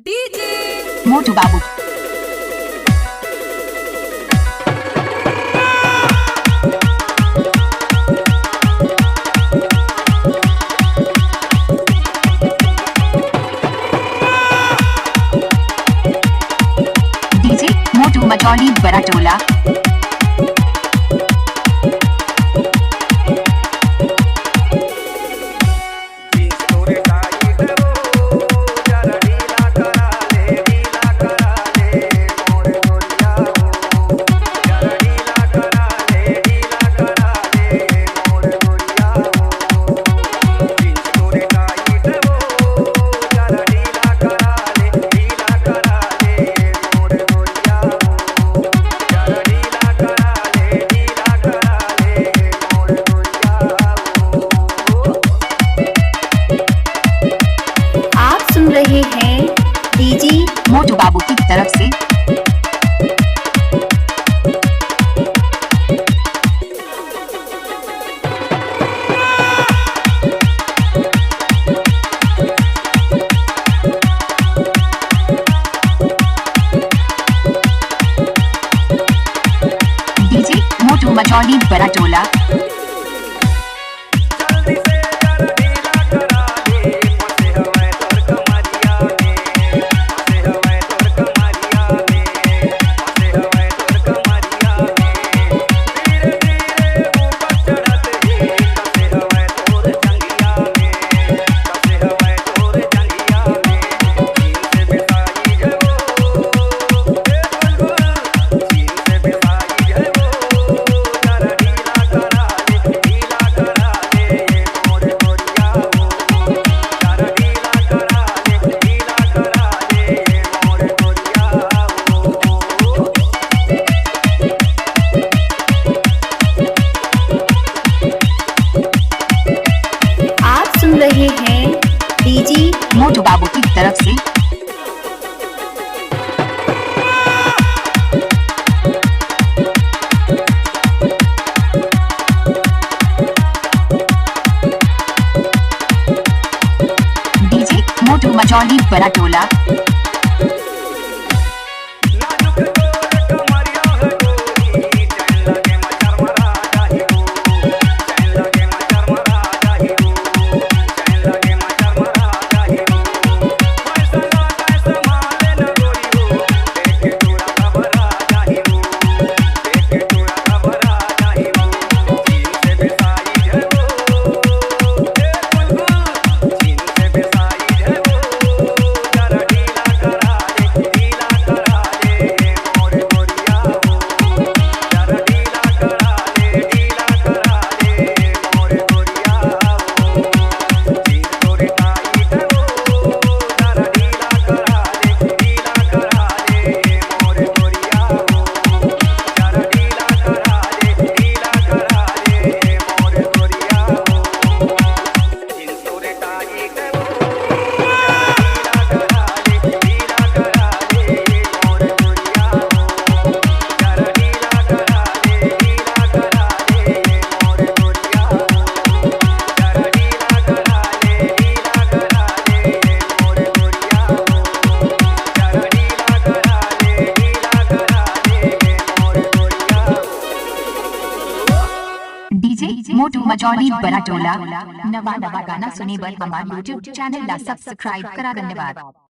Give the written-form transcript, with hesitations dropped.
DJ मोटू बाबू। DJ मोटू मचौली बड़ा टोला। रहे हैं डीजे मोटू बाबू की तरफ से। डीजे मोटू मचौली बड़ा टोला। रहे हैं डीजे मोटू बाबू की तरफ से। डीजे मोटू मचौली बड़ा टोला। डीजे मोटू मचौली बड़ा टोला। नवा गाना सुने बर हमार यूट्यूब चैनल ला सब्सक्राइब करा। धन्यवाद।